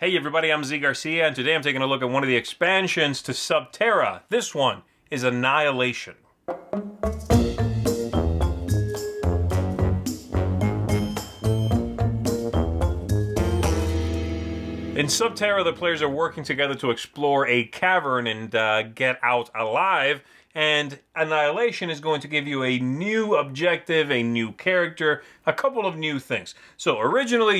Hey everybody, I'm Garcia, and today I'm taking a look at one of the expansions to Sub Terra. This one is Annihilation. In Sub Terra, the players are working together to explore a cavern and get out alive, and Annihilation is going to give you a new objective, a new character, a couple of new things. So originally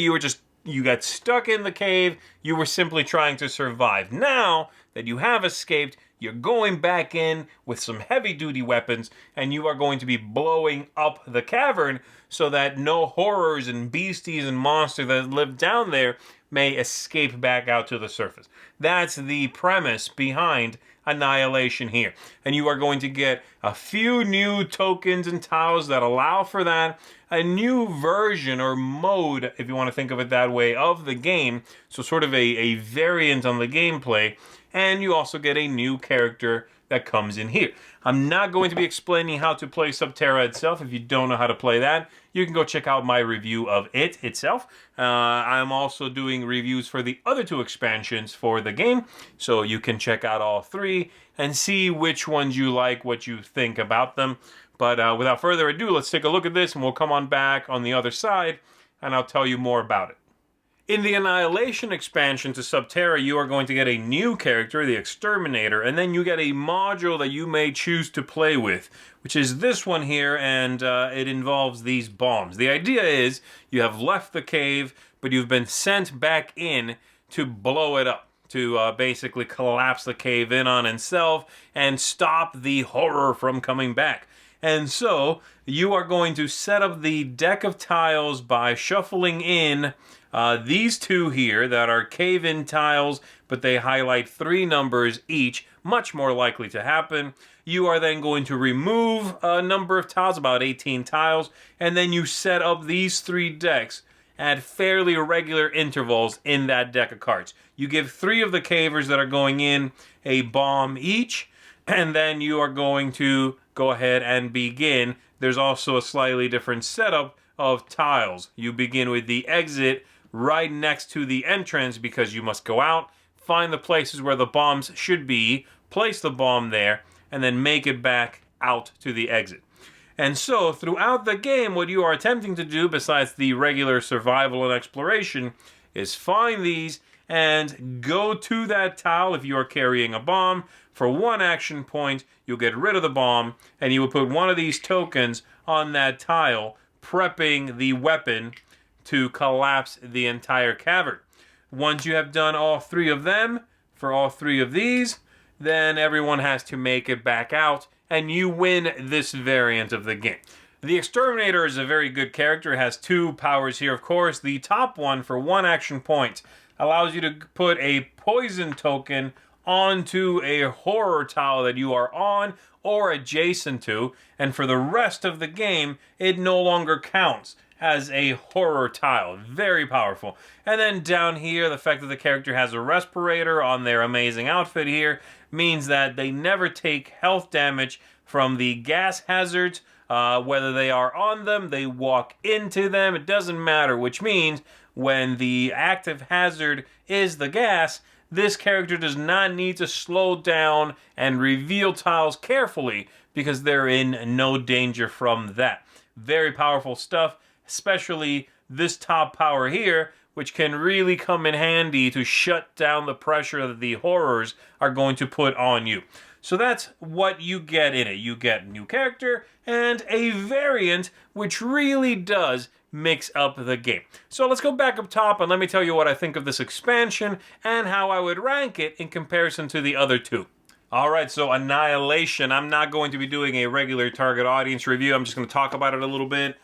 you got stuck in the cave, you were simply trying to survive. Now that you have escaped, you're going back in with some heavy-duty weapons, and you are going to be blowing up the cavern so that no horrors and beasties and monsters that live down there may escape back out to the surface. That's the premise behind Annihilation here. And you are going to get a few new tokens and tiles that allow for that, a new version or mode, if you want to think of it that way, of the game, so sort of a variant on the gameplay, and you also get a new character that comes in here. I'm not going to be explaining how to play Sub Terra itself. If you don't know how to play that, you can go check out my review of it itself. I'm also doing reviews for the other two expansions for the game, so you can check out all three and see which ones you like, what you think about them. But without further ado, let's take a look at this, and we'll come on back on the other side, and I'll tell you more about it. In the Annihilation expansion to Sub Terra, you are going to get a new character, the Exterminator, and then you get a module that you may choose to play with, which is this one here, and it involves these bombs. The idea is you have left the cave, but you've been sent back in to blow it up, to basically collapse the cave in on itself and stop the horror from coming back. And so you are going to set up the deck of tiles by shuffling in these two here that are cave-in tiles, but they highlight 3 numbers each, much more likely to happen. You are then going to remove a number of tiles, about 18 tiles, and then you set up these 3 decks at fairly regular intervals in that deck of cards. You give 3 of the cavers that are going in a bomb each, and then you are going to go ahead and begin. There's also a slightly different setup of tiles. You begin with the exit right next to the entrance because you must go out, find the places where the bombs should be, place the bomb there, and then make it back out to the exit. And so, throughout the game, what you are attempting to do, besides the regular survival and exploration, is find these and go to that tile if you are carrying a bomb. For 1 action point, you'll get rid of the bomb, and you will put one of these tokens on that tile, prepping the weapon to collapse the entire cavern. Once you have done all 3 of them, for all 3 of these, then everyone has to make it back out, and you win this variant of the game. The Exterminator is a very good character. It has 2 powers here, of course. The top one, for 1 action point, allows you to put a poison token onto a horror tile that you are on or adjacent to, and for the rest of the game, it no longer counts as a horror tile. Very powerful. And then down here, the fact that the character has a respirator on their amazing outfit here means that they never take health damage from the gas hazards. Whether they are on them, they walk into them, it doesn't matter, which means when the active hazard is the gas, this character does not need to slow down and reveal tiles carefully because they're in no danger from that. Very powerful stuff, especially this top power here, which can really come in handy to shut down the pressure that the horrors are going to put on you. So that's what you get in it. You get a new character and a variant, which really does mix up the game. So let's go back up top and let me tell you what I think of this expansion and how I would rank it in comparison to the other 2. Alright, so Annihilation. I'm not going to be doing a regular target audience review. I'm just going to talk about it a little bit.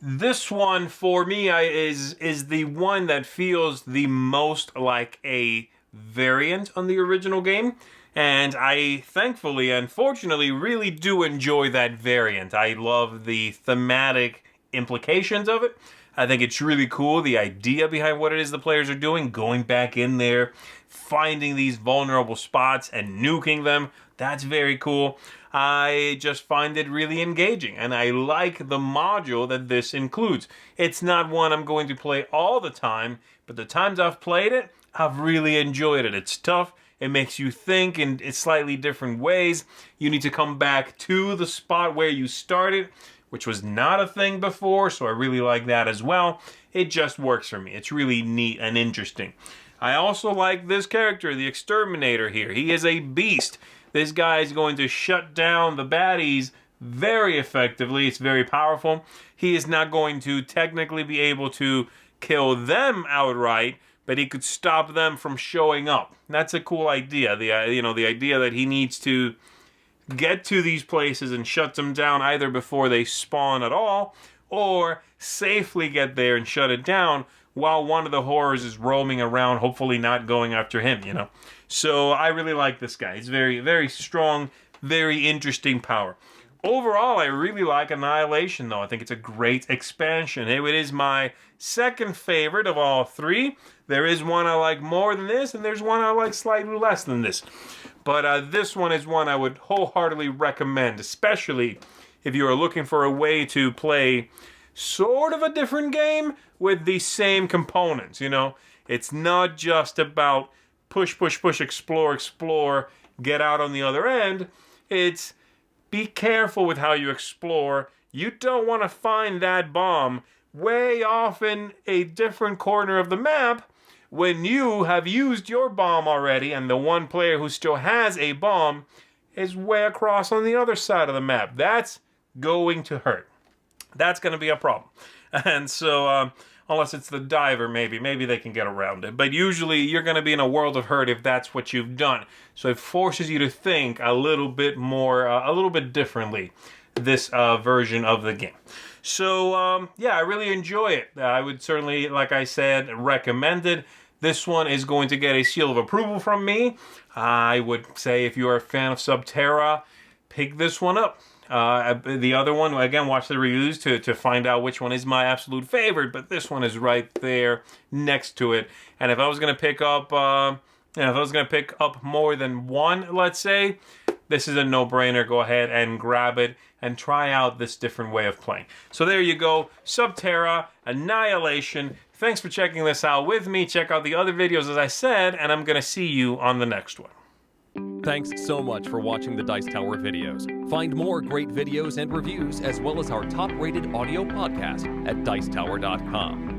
This one, for me, is the one that feels the most like a variant on the original game. And I thankfully and fortunately really do enjoy that variant. I love the thematic implications of it. I think it's really cool, the idea behind what it is the players are doing, going back in there, finding these vulnerable spots and nuking them. That's very cool. I just find it really engaging, and I like the module that this includes. It's not one I'm going to play all the time, but the times I've played it, I've really enjoyed it. It's tough. It makes you think in slightly different ways. You need to come back to the spot where you started, which was not a thing before, so I really like that as well. It just works for me. It's really neat and interesting. I also like this character, the Exterminator here. He is a beast. This guy is going to shut down the baddies very effectively. It's very powerful. He is not going to technically be able to kill them outright, but he could stop them from showing up. That's a cool idea. The idea that he needs to get to these places and shut them down either before they spawn at all, or safely get there and shut it down while one of the horrors is roaming around, hopefully not going after him, So I really like this guy. He's very, very strong, very interesting power. Overall, I really like Annihilation, though. I think it's a great expansion. It is my second favorite of all three. There is one I like more than this, and there's one I like slightly less than this. But this one is one I would wholeheartedly recommend, especially if you are looking for a way to play sort of a different game with the same components, It's not just about push, explore, get out on the other end. It's be careful with how you explore. You don't want to find that bomb way off in a different corner of the map when you have used your bomb already, and the one player who still has a bomb is way across on the other side of the map. That's going to hurt. That's going to be a problem. And so, unless it's the diver, maybe they can get around it. But usually you're going to be in a world of hurt if that's what you've done. So it forces you to think a little bit more, a little bit differently, this version of the game. So, I really enjoy it. I would certainly, like I said, recommend it. This one is going to get a seal of approval from me. I would say if you are a fan of Sub Terra, pick this one up. The other one, again, watch the reviews to find out which one is my absolute favorite, but this one is right there next to it. And if I was going to pick up, more than one, let's say, this is a no-brainer. Go ahead and grab it and try out this different way of playing. So there you go, Sub Terra, Annihilation. Thanks for checking this out with me. Check out the other videos, as I said, and I'm going to see you on the next one. Thanks so much for watching the Dice Tower videos. Find more great videos and reviews, as well as our top-rated audio podcast at Dicetower.com.